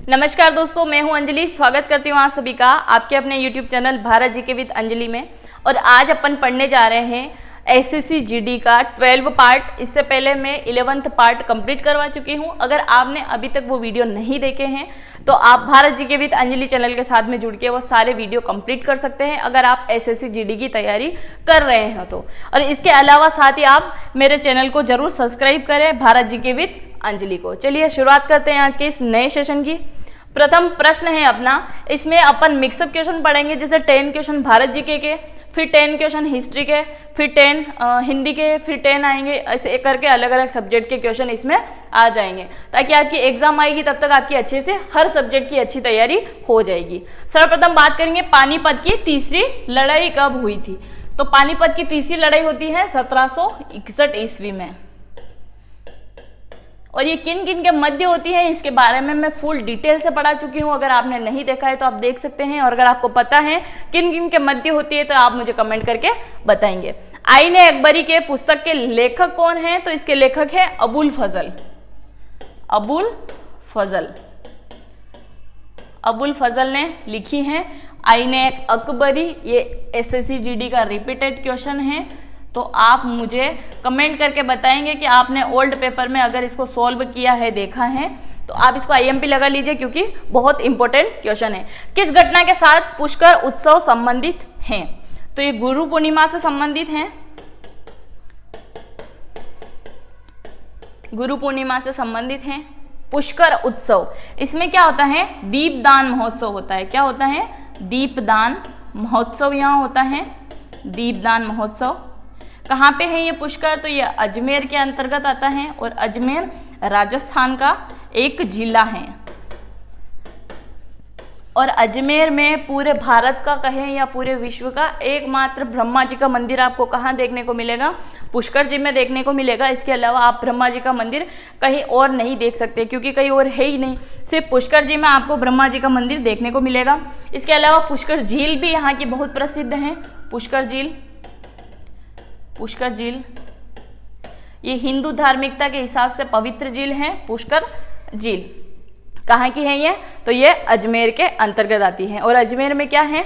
नमस्कार दोस्तों, मैं हूं अंजलि। स्वागत करती हूं आप सभी का आपके अपने YouTube channel Bharat GK with Anjali में। और आज अपन पढ़ने जा रहे हैं एसएससी जीडी का 12 पार्ट। इससे पहले मैं 11th पार्ट कंप्लीट करवा चुकी हूं। अगर आपने अभी तक वो वीडियो नहीं देखे हैं तो आप Bharat GK with Anjali channel के साथ में जुड़ के वो सारे वीडियो कंप्लीट कर सकते हैं, अगर आप एसएससी जीडी की तैयारी कर रहे हैं तो। और इसके अलावा साथ ही आप मेरे चैनल को जरूर सब्सक्राइब करें, भारत जीके विद अंजलि को। चलिए शुरुआत करते हैं आज के इस नए सेशन की। प्रथम प्रश्न है अपना, इसमें अपन मिक्सअप क्वेश्चन पढ़ेंगे, जैसे 10 क्वेश्चन भारत जीके के, फिर 10 क्वेश्चन हिस्ट्री के, फिर 10 हिंदी के, फिर 10 आएंगे। ऐसे करके अलग अलग सब्जेक्ट के क्वेश्चन इसमें आ जाएंगे, ताकि आपकी एग्जाम आएगी तब तक आपकी अच्छे से हर सब्जेक्ट की अच्छी तैयारी हो जाएगी। सर्वप्रथम बात करेंगे पानीपत की तीसरी लड़ाई कब हुई थी। तो पानीपत की तीसरी लड़ाई होती है 1761 ईस्वी में। और ये किन किन के मध्य होती है इसके बारे में मैं फुल डिटेल से पढ़ा चुकी हूँ। अगर आपने नहीं देखा है तो आप देख सकते हैं, और अगर आपको पता है किन किन के मध्य होती है तो आप मुझे कमेंट करके बताएंगे। आईने अकबरी के पुस्तक के लेखक कौन है। तो इसके लेखक है अबुल फजल। अबुल फजल ने लिखी है आईने अकबरी। ये एसएससी जीडी का रिपीटेड क्वेश्चन है, तो आप मुझे कमेंट करके बताएंगे कि आपने ओल्ड पेपर में अगर इसको सॉल्व किया है, देखा है, तो आप इसको आईएमपी लगा लीजिए, क्योंकि बहुत इंपॉर्टेंट क्वेश्चन है। किस घटना के साथ पुष्कर उत्सव संबंधित हैं। तो ये गुरु पूर्णिमा से संबंधित हैं। गुरु पूर्णिमा से संबंधित हैं। पुष्कर उत्सव, इसमें क्या होता है, दीपदान महोत्सव होता है। क्या होता है, दीपदान महोत्सव यहाँ होता है। दीपदान महोत्सव कहाँ पे है ये पुष्कर। तो ये अजमेर के अंतर्गत आता है, और अजमेर राजस्थान का एक जिला है। और अजमेर में पूरे भारत का कहें या पूरे विश्व का एकमात्र ब्रह्मा जी का मंदिर आपको कहाँ देखने को मिलेगा, पुष्कर जी में देखने को मिलेगा। इसके अलावा आप ब्रह्मा जी का मंदिर कहीं और नहीं देख सकते, क्योंकि कहीं और है ही नहीं, सिर्फ पुष्कर जी में आपको ब्रह्मा जी का मंदिर देखने को मिलेगा। इसके अलावा पुष्कर झील भी यहाँ की बहुत प्रसिद्ध है। पुष्कर झील ये हिंदू धार्मिकता के हिसाब से पवित्र झील है। पुष्कर झील कहाँ की है ये, तो ये अजमेर के अंतर्गत आती है। और अजमेर में क्या है,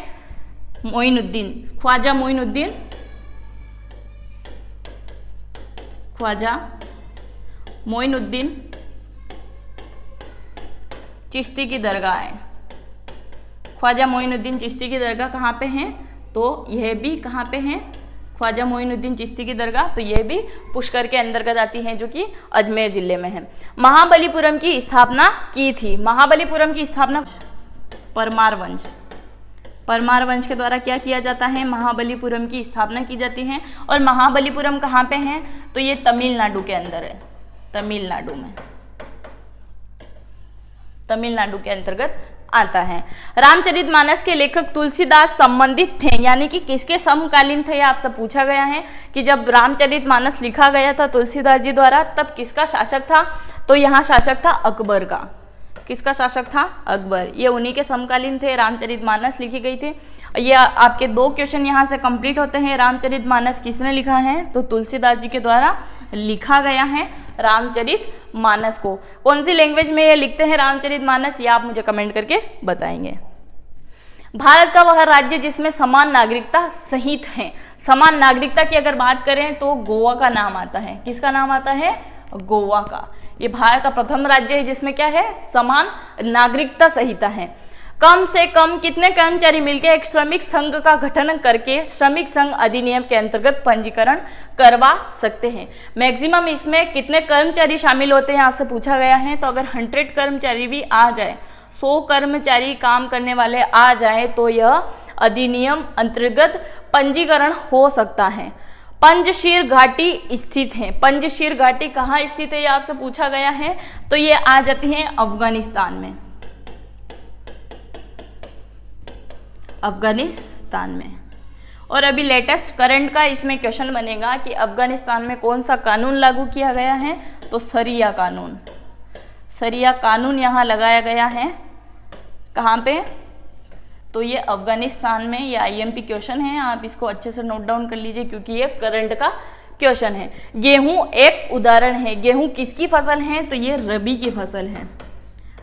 ख्वाजा मोइनुद्दीन चिश्ती की दरगाह है। ख्वाजा मोइनुद्दीन चिश्ती की दरगाह कहाँ पे है, तो यह भी कहाँ पे है, ख्वाजा मोइनुद्दीन चिश्ती की दरगाह। तो ये भी पुष्कर के अंतर्गत आती है, जो कि अजमेर जिले में है। महाबलीपुरम की स्थापना की थी। महाबलीपुरम की स्थापना परमार वंश के द्वारा क्या किया जाता है, महाबलीपुरम की स्थापना की जाती है। और महाबलीपुरम कहाँ पे है, तो ये तमिलनाडु के अंदर है। तमिलनाडु के अंतर्गत आता है। रामचरितमानस के लेखक तुलसीदास संबंधित थे, यानी कि किसके समकालीन थे, आप सब पूछा गया है कि जब रामचरितमानस लिखा गया था तुलसीदास जी द्वारा, तब किसका शासक था। तो यहाँ शासक था अकबर का। किसका शासक था, अकबर। ये उन्हीं के समकालीन थे। रामचरितमानस लिखी गई थी। ये आपके 2 क्वेश्चन यहाँ से कंप्लीट होते हैं। रामचरितमानस किसने लिखा है, तो तुलसीदास जी के द्वारा लिखा गया है रामचरितमानस को। कौन सी लैंग्वेज में ये लिखते हैं रामचरितमानस, ये आप मुझे कमेंट करके बताएंगे। भारत का वह राज्य जिसमें समान नागरिकता सहित है। समान नागरिकता की अगर बात करें तो गोवा का नाम आता है। किसका नाम आता है, गोवा का। ये भारत का प्रथम राज्य है जिसमें क्या है, समान नागरिकता संहिता है। कम से कम कितने कर्मचारी मिलकर एक श्रमिक संघ का गठन करके श्रमिक संघ अधिनियम के अंतर्गत पंजीकरण करवा सकते हैं। मैक्सिमम इसमें कितने कर्मचारी शामिल होते हैं आपसे पूछा गया है। तो अगर 100 कर्मचारी भी आ जाए, 100 कर्मचारी काम करने वाले आ जाए, तो यह अधिनियम अंतर्गत पंजीकरण हो सकता है। पंजशीर घाटी स्थित है। पंजशीर घाटी कहाँ स्थित है, ये आपसे पूछा गया है। तो ये आ जाती है अफगानिस्तान में। और अभी लेटेस्ट करंट का इसमें क्वेश्चन बनेगा कि अफगानिस्तान में कौन सा कानून लागू किया गया है, तो शरिया कानून यहाँ लगाया गया है। कहाँ पे, तो ये अफगानिस्तान में। ये आईएमपी क्वेश्चन है, आप इसको अच्छे से नोट डाउन कर लीजिए, क्योंकि ये करंट का क्वेश्चन है। गेहूं एक उदाहरण है। गेहूं किसकी फसल है, तो ये रबी की फसल है।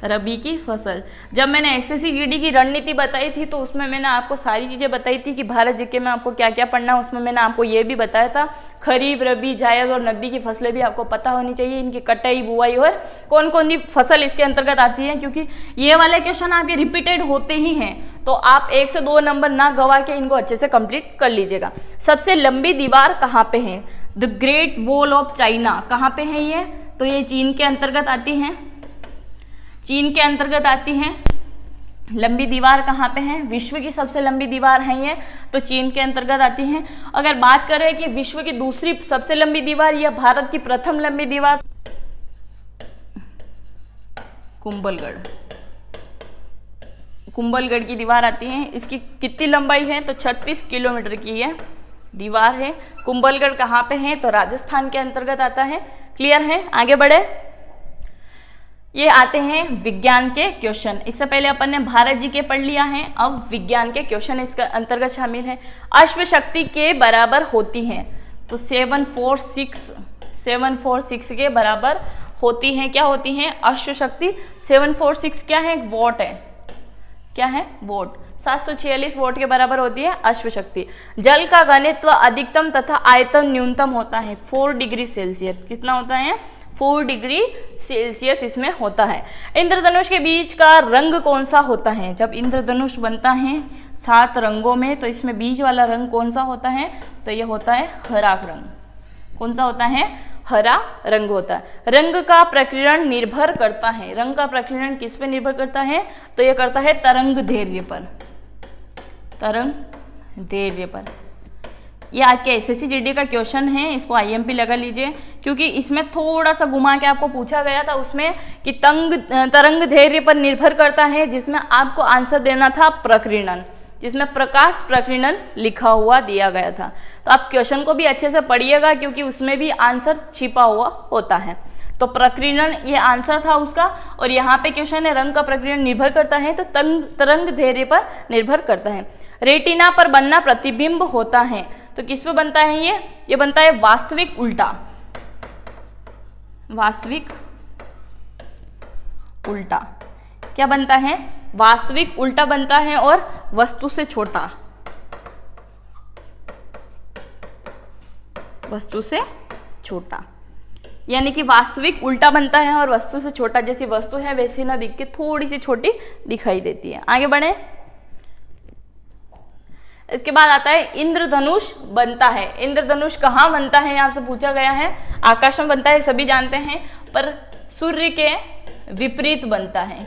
रबी की फसल। जब मैंने एसएससी जीडी की रणनीति बताई थी तो उसमें मैंने आपको सारी चीज़ें बताई थी कि भारत जीके में आपको क्या क्या पढ़ना है। उसमें मैंने आपको ये भी बताया था खरीफ, रबी, जायद और नकदी की फसलें भी आपको पता होनी चाहिए, इनकी कटाई, बुआई और कौन कौन सी फसल इसके अंतर्गत आती है, क्योंकि ये वाले क्वेश्चन आपके रिपीटेड होते ही हैं। तो आप 1 से 2 नंबर ना गवा के इनको अच्छे से कंप्लीट कर लीजिएगा। सबसे लंबी दीवार कहाँ पे है? The great wall of China कहाँ पे है ये? तो ये चीन के अंतर्गत आती है, चीन के अंतर्गत आती है। लंबी दीवार कहाँ पे है? विश्व की सबसे लंबी दीवार है ये, तो चीन के अंतर्गत आती है। अगर बात करें कि विश्व की दूसरी सबसे लंबी दीवार या भारत की प्रथम लंबी दीवार, कुंभलगढ़, कुंभलगढ़ की दीवार आती है। इसकी कितनी लंबाई है? तो 36 किलोमीटर की ये दीवार है। कुंभलगढ़ कहाँ पे है? तो राजस्थान के अंतर्गत आता है। क्लियर है? आगे बढ़े। ये आते हैं विज्ञान के क्वेश्चन। इससे पहले अपन ने भारत जी के पढ़ लिया है, अब विज्ञान के क्वेश्चन इसके अंतर्गत शामिल है। अश्व शक्ति के बराबर होती है, तो 746 के बराबर होती है। क्या होती है? अश्व शक्ति। 746 क्या है? वॉट है। क्या है? वॉट। 746 वॉट के बराबर होती है अश्व शक्ति। जल का घनत्व अधिकतम तथा आयतन न्यूनतम होता है 4 डिग्री सेल्सियस। कितना होता है? 4 डिग्री सेल्सियस इसमें होता है। इंद्रधनुष के बीच का रंग कौन सा होता है? जब इंद्रधनुष बनता है 7 रंगों में, तो इसमें बीच वाला रंग कौन सा होता है? तो ये होता है हरा रंग। कौन सा होता है? हरा रंग होता है। रंग का प्रकीर्णन निर्भर करता है, रंग का प्रकीर्णन किस पे निर्भर करता है? तो ये करता है तरंग दैर्घ्य पर, तरंग दैर्घ्य पर। ये आपके एसएससी जीडी का क्वेश्चन है, इसको आईएमपी लगा लीजिए, क्योंकि इसमें थोड़ा सा घुमा के आपको पूछा गया था उसमें कि तरंग दैर्घ्य पर निर्भर करता है, जिसमें आपको आंसर देना था प्रकीर्णन, जिसमें प्रकाश प्रकीर्णन लिखा हुआ दिया गया था। तो आप क्वेश्चन को भी अच्छे से पढ़िएगा, क्योंकि उसमें भी आंसर छिपा हुआ होता है। तो प्रकीर्णन ये आंसर था उसका, और यहाँ पे क्वेश्चन है रंग का प्रकीर्णन निर्भर करता है, तो तरंग दैर्घ्य पर निर्भर करता है। रेटिना पर बनना प्रतिबिंब होता है, तो किस पे बनता है ये बनता है वास्तविक उल्टा, वास्तविक उल्टा। क्या बनता है? वास्तविक उल्टा बनता है, और वस्तु से छोटा, वस्तु से छोटा, यानी कि वास्तविक उल्टा बनता है और वस्तु से छोटा। जैसी वस्तु है वैसी ना दिख के थोड़ी सी छोटी दिखाई देती है। आगे बढ़े। इसके बाद आता है इंद्रधनुष बनता है। इंद्रधनुष कहाँ बनता है? यहाँ से पूछा गया है। आकाश में बनता है, सभी जानते हैं, पर सूर्य के विपरीत बनता है।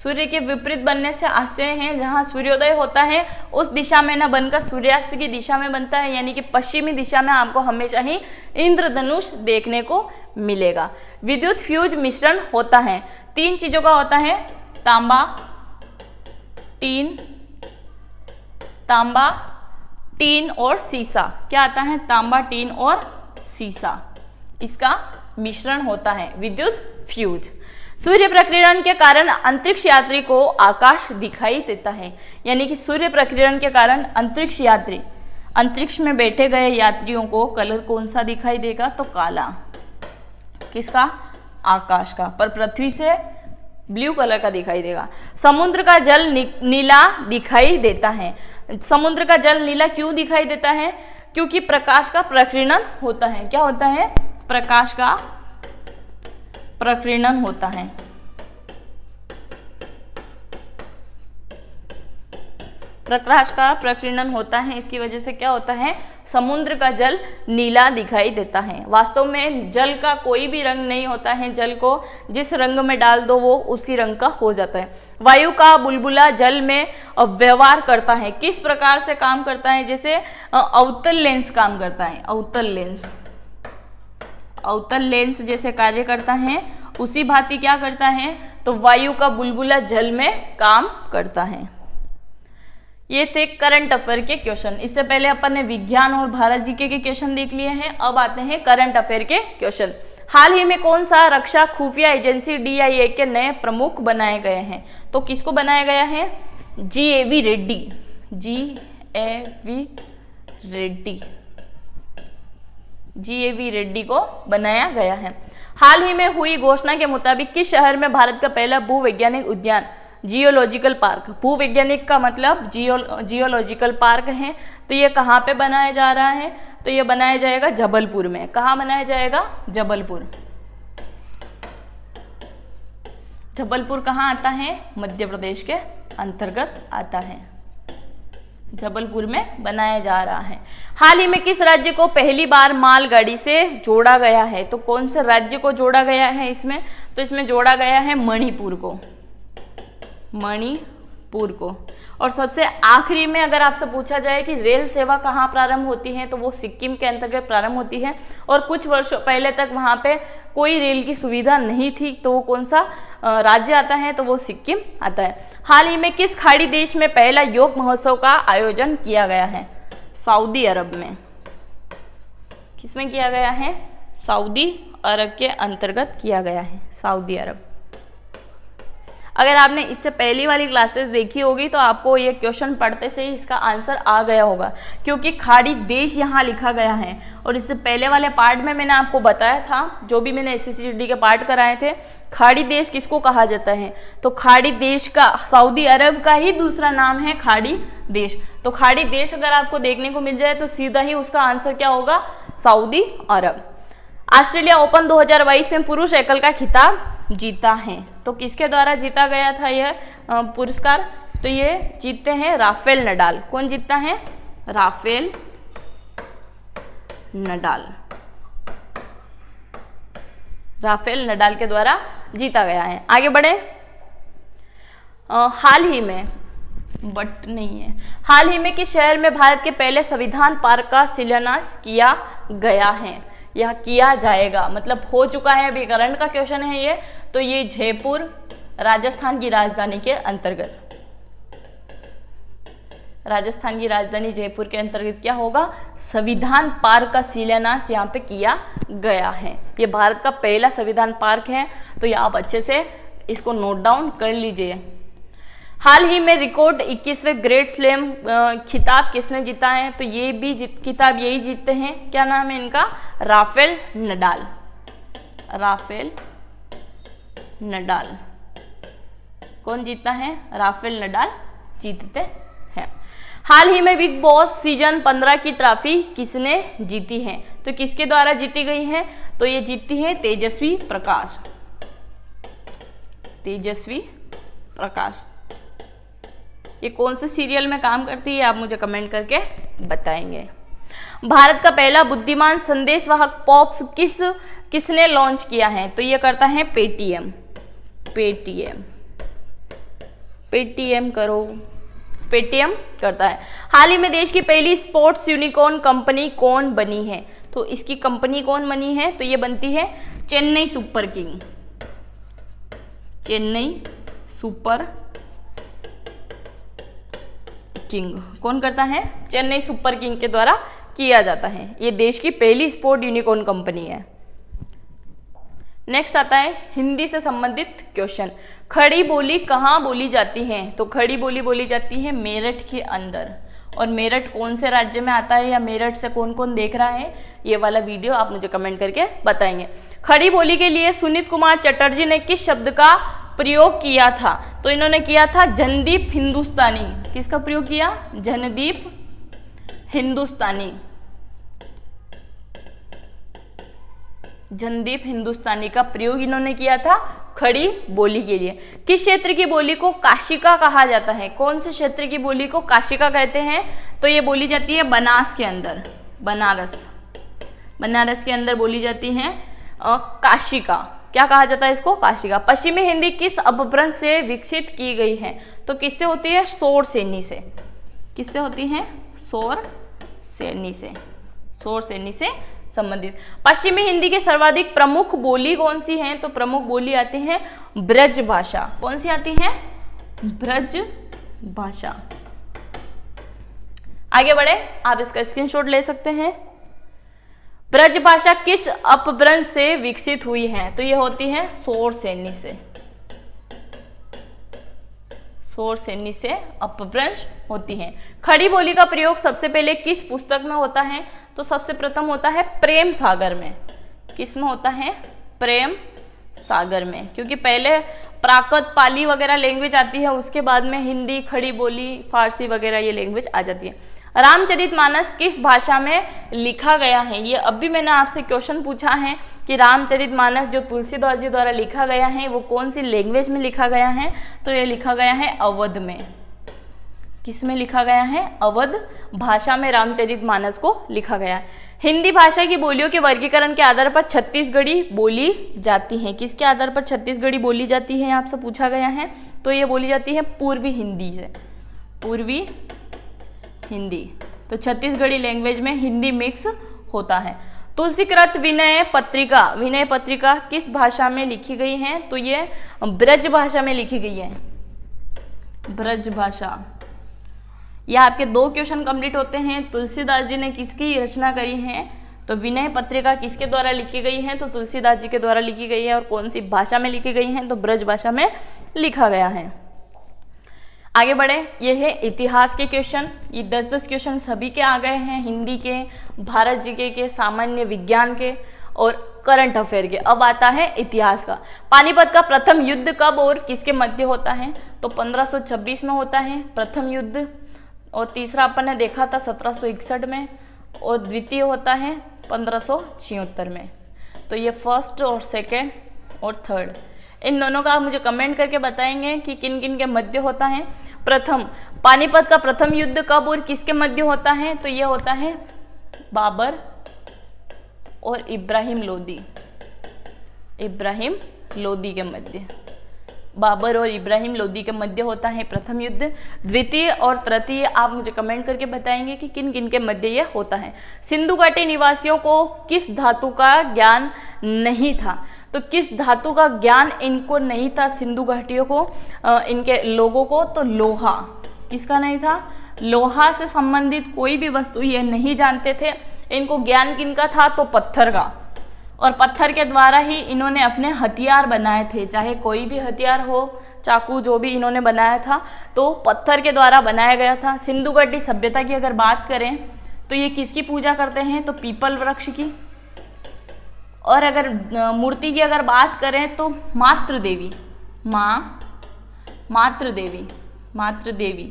सूर्य के विपरीत बनने से आश्चर्य है, जहाँ सूर्योदय होता है उस दिशा में न बनकर सूर्यास्त की दिशा में बनता है, यानी कि पश्चिमी दिशा में आपको हमेशा ही इंद्रधनुष देखने को मिलेगा। विद्युत फ्यूज मिश्रण होता है, 3 चीजों का होता है, तांबा, टीन और सीसा। क्या आता है? तांबा, टीन और सीसा, इसका मिश्रण होता है विद्युत फ्यूज। सूर्य प्रकीर्णन के कारण अंतरिक्ष यात्री को आकाश दिखाई देता है, यानी कि सूर्य प्रकीर्णन के कारण अंतरिक्ष यात्री, अंतरिक्ष में बैठे गए यात्रियों को कलर कौन सा दिखाई देगा? तो काला। किसका? आकाश का। पर पृथ्वी से ब्लू कलर का दिखाई देगा। समुद्र का जल नीला दिखाई देता है। समुद्र का जल नीला क्यों दिखाई देता है? क्योंकि प्रकाश का प्रकीर्णन होता है। क्या होता है? प्रकाश का प्रकीर्णन होता है। प्रकाश का प्रकीर्णन होता है, इसकी वजह से क्या होता है? समुद्र का जल नीला दिखाई देता है। वास्तव में जल का कोई भी रंग नहीं होता है, जल को जिस रंग में डाल दो वो उसी रंग का हो जाता है। वायु का बुलबुला जल में व्यवहार करता है। किस प्रकार से काम करता है? जैसे अवतल लेंस काम करता है, अवतल लेंस जैसे कार्य करता है, उसी भांति क्या करता है? तो वायु का बुलबुला जल में काम करता है। ये थे करंट अफेयर के क्वेश्चन। इससे पहले अपन ने विज्ञान और भारत जीके के क्वेश्चन देख लिए हैं, अब आते हैं करंट अफेयर के क्वेश्चन। हाल ही में कौन सा रक्षा खुफिया एजेंसी DIA के नए प्रमुख बनाए गए हैं? तो किसको बनाया गया है? GAV रेड्डी को बनाया गया है। हाल ही में हुई घोषणा के मुताबिक किस शहर में भारत का पहला भूवैज्ञानिक उद्यान जियोलॉजिकल पार्क, भूवैज्ञानिक का मतलब जियोलॉजिकल पार्क है, तो ये कहाँ पे बनाया जा रहा है? तो ये बनाया जाएगा जबलपुर में। कहाँ बनाया जाएगा? जबलपुर। जबलपुर कहाँ आता है? मध्य प्रदेश के अंतर्गत आता है। जबलपुर में बनाया जा रहा है। हाल ही में किस राज्य को पहली बार मालगाड़ी से जोड़ा गया है? तो कौन से राज्य को जोड़ा गया है इसमें? तो इसमें जोड़ा गया है मणिपुर को, मणिपुर को। और सबसे आखिरी में अगर आपसे पूछा जाए कि रेल सेवा कहाँ प्रारंभ होती है, तो वो सिक्किम के अंतर्गत प्रारंभ होती है। और कुछ वर्षों पहले तक वहाँ पे कोई रेल की सुविधा नहीं थी, तो वो कौन सा राज्य आता है? तो वो सिक्किम आता है। हाल ही में किस खाड़ी देश में पहला योग महोत्सव का आयोजन किया गया है? सऊदी अरब में। किसमें किया गया है? सऊदी अरब के अंतर्गत किया गया है, सऊदी अरब। अगर आपने इससे पहली वाली क्लासेस देखी होगी तो आपको ये क्वेश्चन पढ़ते से ही इसका आंसर आ गया होगा, क्योंकि खाड़ी देश यहाँ लिखा गया है। और इससे पहले वाले पार्ट में मैंने आपको बताया था, जो भी मैंने SSCGD के पार्ट कराए थे, खाड़ी देश किसको कहा जाता है? तो खाड़ी देश का, सऊदी अरब का ही दूसरा नाम है खाड़ी देश। तो खाड़ी देश अगर आपको देखने को मिल जाए तो सीधा ही उसका आंसर क्या होगा? सऊदी अरब। ऑस्ट्रेलिया ओपन 2022 में पुरुष एकल का खिताब जीता है, तो किसके द्वारा जीता गया था यह पुरस्कार? तो ये जीतते हैं राफेल नडाल। कौन जीतता है? Rafael Nadal. राफेल नडाल के द्वारा जीता गया है। आगे बढ़े। हाल ही में, बट नहीं है, हाल ही में किस शहर में भारत के पहले संविधान पार्क का शिलान्यास किया गया है? यह किया जाएगा, मतलब हो चुका है, अभी करंट का क्वेश्चन है ये। तो ये जयपुर, राजस्थान की राजधानी के अंतर्गत, राजस्थान की राजधानी जयपुर के अंतर्गत क्या होगा? संविधान पार्क का शिलान्यास यहाँ पे किया गया है। ये भारत का पहला संविधान पार्क है, तो ये आप अच्छे से इसको नोट डाउन कर लीजिए। हाल ही में रिकॉर्ड 21वें ग्रेट स्लैम खिताब किसने जीता है? तो ये भी खिताब यही जीतते हैं। क्या नाम है इनका? Rafael Nadal. Rafael Nadal. कौन जीतता है? राफेल नडाल जीतते हैं। हाल ही में बिग बॉस सीजन 15 की ट्रॉफी किसने जीती है? तो किसके द्वारा जीती गई है? तो ये जीती है तेजस्वी प्रकाश। तेजस्वी प्रकाश। ये कौन से सीरियल में काम करती है आप मुझे कमेंट करके बताएंगे। भारत का पहला बुद्धिमान संदेशवाहक पॉप्स किसने लॉन्च किया है? तो ये करता है पेटीएम। पेटीएम, पेटीएम करो, पेटीएम करता है। हाल ही में देश की पहली स्पोर्ट्स यूनिकॉर्न कंपनी कौन बनी है? तो इसकी कंपनी कौन बनी है? तो ये बनती है Chennai super king. Chennai super king कौन करता है? चेन्नई सुपर किंग के द्वारा किया जाता है। ये देश की पहली स्पोर्ट यूनिकॉर्न कंपनी है। नेक्स्ट आता है हिंदी से संबंधित क्वेश्चन। खड़ी बोली कहाँ बोली जाती है? तो खड़ी बोली बोली जाती है मेरठ के अंदर। और मेरठ कौन से राज्य में आता है, या मेरठ से कौन कौन देख रहा है, ये वाला वीडियो आप मुझे कमेंट करके बताएंगे। खड़ी बोली के लिए सुनीत कुमार चटर्जी ने किस शब्द का प्रयोग किया था? तो इन्होंने किया था जनदीप हिंदुस्तानी। किसका प्रयोग किया? जनदीप हिंदुस्तानी। जनदीप हिंदुस्तानी का प्रयोग इन्होंने किया था खड़ी बोली के लिए। किस क्षेत्र की बोली को काशिका कहा जाता है? कौन से क्षेत्र की बोली को काशिका कहते हैं? तो ये बोली जाती है बनास के अंदर, बनारस, बनारस के अंदर बोली जाती है काशिका। क्या कहा जाता है इसको? काशिका। पश्चिमी हिंदी किस अपभ्रंश से विकसित की गई है? तो किससे होती है? शोर सेनी से। किससे होती है? शोर सेनी से। शोर सेनी से संबंधित। पश्चिमी हिंदी की सर्वाधिक प्रमुख बोली कौन सी है? तो प्रमुख बोली आती है ब्रज भाषा। कौन सी आती है? ब्रज भाषा। आगे बढ़े, आप इसका स्क्रीनशॉट ले सकते हैं। ब्रज भाषा किस अपभ्रंश से विकसित हुई है? तो ये होती है शोर सेनी से। शोर सेनी से अपभ्रंश होती है। खड़ी बोली का प्रयोग सबसे पहले किस पुस्तक में होता है? तो सबसे प्रथम होता है प्रेम सागर में। किस में होता है? प्रेम सागर में, क्योंकि पहले प्राकृत पाली वगैरह लैंग्वेज आती है, उसके बाद में हिंदी, खड़ी बोली, फारसी वगैरह ये लैंग्वेज आ जाती है। रामचरितमानस किस भाषा में लिखा गया है? ये अभी मैंने आपसे क्वेश्चन पूछा है कि रामचरितमानस जो तुलसीदास जी द्वारा लिखा गया है वो कौन सी लैंग्वेज में लिखा गया है? तो ये लिखा गया है अवध में। किस में लिखा गया है? अवध भाषा में रामचरितमानस को लिखा गया है। हिंदी भाषा की बोलियों के वर्गीकरण के आधार पर छत्तीसगढ़ी बोली जाती है। किसके आधार पर छत्तीसगढ़ी बोली जाती है आपसे पूछा गया है? तो ये बोली जाती है पूर्वी हिंदी से, पूर्वी हिंदी। तो छत्तीसगढ़ी लैंग्वेज में हिंदी मिक्स होता है। तुलसीकृत विनय पत्रिका, विनय पत्रिका किस भाषा में लिखी गई है? तो ये ब्रज भाषा में लिखी गई है, ब्रज भाषा। यह आपके 2 क्वेश्चन कंप्लीट होते हैं। तुलसीदास जी ने किसकी रचना करी है? तो विनय पत्रिका किसके द्वारा लिखी गई है? तो तुलसीदास जी के द्वारा लिखी गई है। और कौन सी भाषा में लिखी गई है? तो ब्रज भाषा में लिखा गया है। आगे बढ़े, ये है इतिहास के क्वेश्चन। ये 10-10 क्वेश्चन सभी के आ गए हैं, हिंदी के, भारत जीके के, सामान्य विज्ञान के और करंट अफेयर के। अब आता है इतिहास का। पानीपत का प्रथम युद्ध कब और किसके मध्य होता है? तो 1526 में होता है प्रथम युद्ध, और तीसरा अपन ने देखा था 1761 में, और द्वितीय होता है 1576 में। तो ये फर्स्ट और सेकेंड और थर्ड, इन दोनों का आप मुझे कमेंट करके बताएंगे कि किन किन के मध्य होता है। प्रथम, पानीपत का प्रथम युद्ध कब और किसके मध्य होता है? तो ये होता है बाबर और इब्राहिम लोदी, इब्राहिम लोदी के मध्य, बाबर और इब्राहिम लोदी के मध्य होता है प्रथम युद्ध। द्वितीय और तृतीय आप मुझे कमेंट करके बताएंगे कि किन किन के मध्य ये होता है। सिंधु घाटी निवासियों को किस धातु का ज्ञान नहीं था? तो किस धातु का ज्ञान इनको नहीं था सिंधु घाटियों को, इनके लोगों को? तो लोहा। किसका नहीं था? लोहा से संबंधित कोई भी वस्तु ये नहीं जानते थे। इनको ज्ञान किनका था? तो पत्थर का, और पत्थर के द्वारा ही इन्होंने अपने हथियार बनाए थे। चाहे कोई भी हथियार हो, चाकू, जो भी इन्होंने बनाया था तो पत्थर के द्वारा बनाया गया था। सिंधु घाटी सभ्यता की अगर बात करें तो ये किसकी पूजा करते हैं? तो पीपल वृक्ष की। और अगर मूर्ति की अगर बात करें तो मातृ देवी, माँ मातृ देवी, मातृ देवी,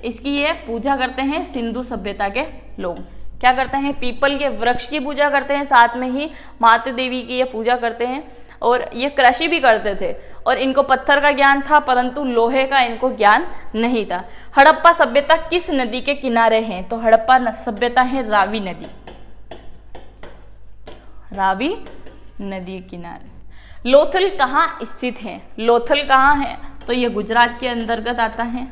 इसकी ये पूजा करते हैं सिंधु सभ्यता के लोग। क्या करते हैं? पीपल के वृक्ष की पूजा करते हैं, साथ में ही मातृ देवी की ये पूजा करते हैं। और ये कृषि भी करते थे, और इनको पत्थर का ज्ञान था परंतु लोहे का इनको ज्ञान नहीं था। हड़प्पा सभ्यता किस नदी के किनारे है? तो हड़प्पा सभ्यता है रावी नदी, रावी नदी के किनारे। लोथल कहाँ स्थित है? लोथल कहाँ है? तो ये गुजरात के अंतर्गत आता है।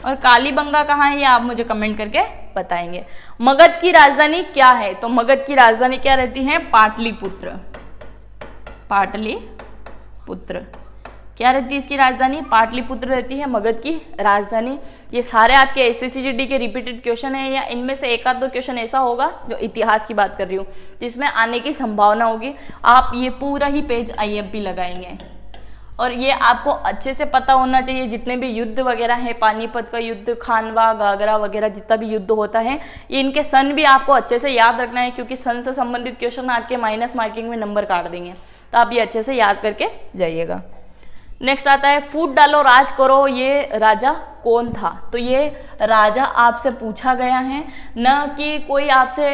और कालीबंगा कहाँ है? ये आप मुझे कमेंट करके बताएंगे। मगध की राजधानी क्या है? तो मगध की राजधानी क्या रहती है? पाटलिपुत्र, पाटलिपुत्र। क्या रहती है इसकी राजधानी? पाटलिपुत्र रहती है मगध की राजधानी। ये सारे आपके SSCGD के रिपीटेड क्वेश्चन है, या इनमें से एक आध दो क्वेश्चन ऐसा होगा जो इतिहास की बात कर रही हूँ जिसमें आने की संभावना होगी। आप ये पूरा ही पेज IMP लगाएंगे, और ये आपको अच्छे से पता होना चाहिए। जितने भी युद्ध वगैरह है, पानीपत का युद्ध, खानवा, घाघरा वगैरह जितना भी युद्ध होता है, ये इनके सन भी आपको अच्छे से याद रखना है, क्योंकि सन से संबंधित क्वेश्चन आपके माइनस मार्किंग में नंबर काट देंगे। तो आप ये अच्छे से याद करके जाइएगा। नेक्स्ट आता है फूट डालो राज करो, ये राजा कौन था? तो ये राजा आपसे पूछा गया है, न कि कोई आपसे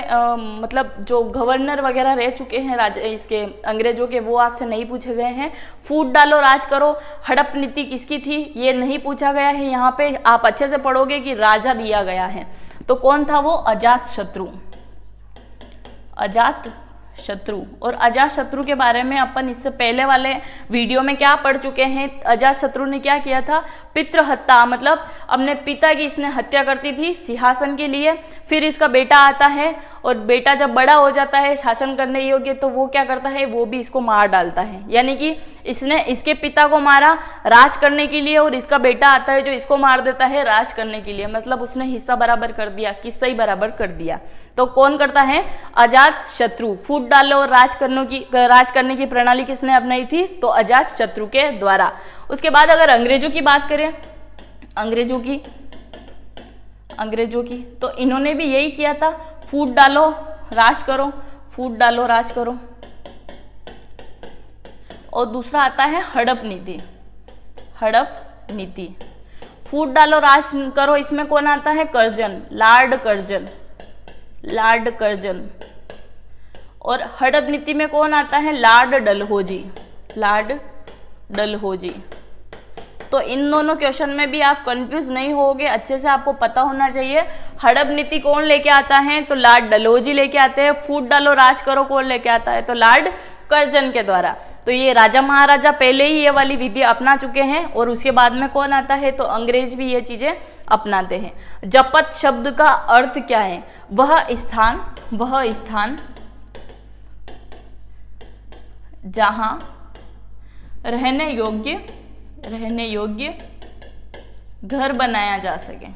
मतलब जो गवर्नर वगैरह रह चुके हैं राजा इसके अंग्रेजों के, वो आपसे नहीं पूछे गए हैं। फूट डालो राज करो, हड़प नीति किसकी थी? ये नहीं पूछा गया है। यहाँ पे आप अच्छे से पढ़ोगे कि राजा दिया गया है, तो कौन था वो? अजात शत्रु, अजात शत्रु। और अजात शत्रु के बारे में अपन इससे पहले वाले वीडियो में क्या पढ़ चुके हैं? अजात शत्रु ने क्या किया था? पितृ हत्या, मतलब अपने पिता की इसने हत्या करती थी सिंहासन के लिए। फिर इसका बेटा आता है, और बेटा जब बड़ा हो जाता है शासन करने योग्य, तो वो क्या करता है? वो भी इसको मार डालता है। यानी कि इसने इसके पिता को मारा राज करने के लिए, और इसका बेटा आता है जो इसको मार देता है राज करने के लिए। मतलब उसने हिस्सा बराबर कर दिया, किस्सा ही बराबर कर दिया। तो कौन करता है? अजात शत्रु। फूट डालो और राज करने की प्रणाली किसने अपनाई थी? तो अजात शत्रु के द्वारा। उसके बाद अगर अंग्रेजों की बात करें, अंग्रेजों की तो इन्होंने भी यही किया था, फूट डालो राज करो, फूट डालो राज करो। और दूसरा आता है हड़प नीति। हड़प नीति। फूट डालो राज करो, इसमें कौन आता है? Curzon, Lord Curzon, Lord Curzon. और हड़प नीति में कौन आता है? Lord Dalhousie, Lord Dalhousie. तो इन दोनों क्वेश्चन में भी आप कंफ्यूज नहीं होगे, अच्छे से आपको पता होना चाहिए। हड़प नीति कौन लेके आता है? तो लॉर्ड डलहौजी लेके आते हैं। फूट डालो राज करो कौन लेके आता है? तो लॉर्ड कर्जन के द्वारा। तो ये राजा महाराजा पहले ही ये वाली विधि अपना चुके हैं और उसके बाद में कौन आता है? तो अंग्रेज भी ये चीजें अपनाते हैं। जपत शब्द का अर्थ क्या है? वह स्थान, वह स्थान जहां रहने योग्य घर बनाया जा सके।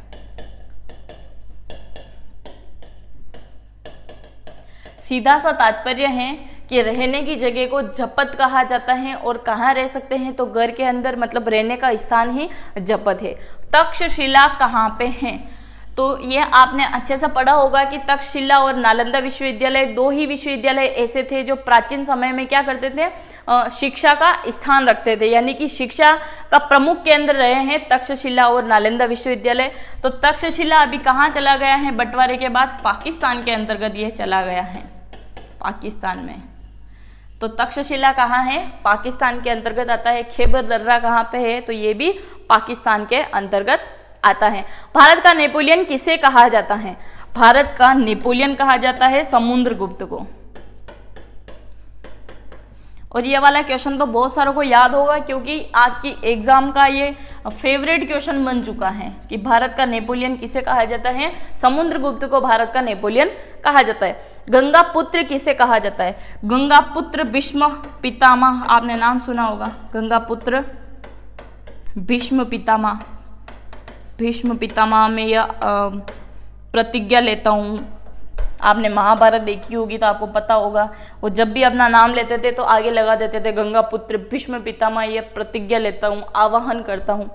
सीधा सा तात्पर्य है कि रहने की जगह को जपत कहा जाता है और कहाँ रह सकते हैं? तो घर के अंदर, मतलब रहने का स्थान ही जपत है। तक्षशिला कहाँ पे है? तो ये आपने अच्छे से पढ़ा होगा कि तक्षशिला और नालंदा विश्वविद्यालय दो ही विश्वविद्यालय ऐसे थे जो प्राचीन समय में क्या करते थे? शिक्षा का स्थान रखते थे, यानी कि शिक्षा का प्रमुख केंद्र रहे हैं तक्षशिला और नालंदा विश्वविद्यालय। तो तक्षशिला अभी कहाँ चला गया है? बंटवारे के बाद पाकिस्तान के अंतर्गत ये चला गया है, पाकिस्तान में। तो तक्षशिला कहाँ है? पाकिस्तान के अंतर्गत आता है। खैबर दर्रा कहाँ पे है? तो ये भी पाकिस्तान के अंतर्गत आता है। भारत का नेपोलियन किसे कहा जाता है? भारत का नेपोलियन कहा जाता है समुद्रगुप्त को। और ये वाला क्वेश्चन तो बहुत सारों को याद होगा क्योंकि आपकी एग्जाम का ये फेवरेट क्वेश्चन बन चुका है कि भारत का नेपोलियन किसे कहा जाता है? समुद्रगुप्त को भारत का नेपोलियन कहा जाता है। गंगा पुत्र किसे कहा जाता है? गंगा पुत्र भीष्म पितामह, आपने नाम सुना होगा। गंगा पुत्र भीष्म पितामह। भीष्म पितामह में यह प्रतिज्ञा लेता हूँ। आपने महाभारत देखी होगी तो आपको पता होगा, वो जब भी अपना नाम लेते थे तो आगे लगा देते थे गंगा पुत्र भीष्म पितामह, यह प्रतिज्ञा लेता हूँ, आवाहन करता हूँ।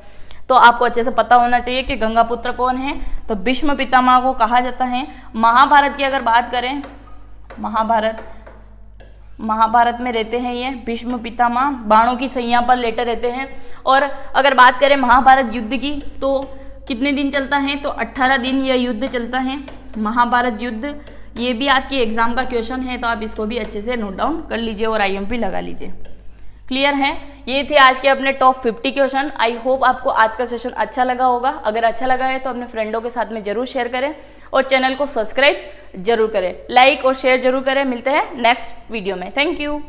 तो आपको अच्छे से पता होना चाहिए कि गंगा पुत्र कौन है? तो भीष्म पितामह को कहा जाता है। महाभारत की अगर बात करें, महाभारत में रहते हैं ये भीष्म पितामह, बाणों की सैया पर लेटे रहते हैं। और अगर बात करें महाभारत युद्ध की तो कितने दिन चलता है? तो 18 दिन यह युद्ध चलता है, महाभारत युद्ध। ये भी आपकी एग्जाम का क्वेश्चन है तो आप इसको भी अच्छे से नोट डाउन कर लीजिए और IMP लगा लीजिए। क्लियर है? ये थे आज के अपने टॉप 50 क्वेश्चन। आई होप आपको आज का सेशन अच्छा लगा होगा। अगर अच्छा लगा है तो अपने फ्रेंडों के साथ में जरूर शेयर करें और चैनल को सब्सक्राइब जरूर करें, लाइक और शेयर जरूर करें। मिलते हैं नेक्स्ट वीडियो में। Thank you.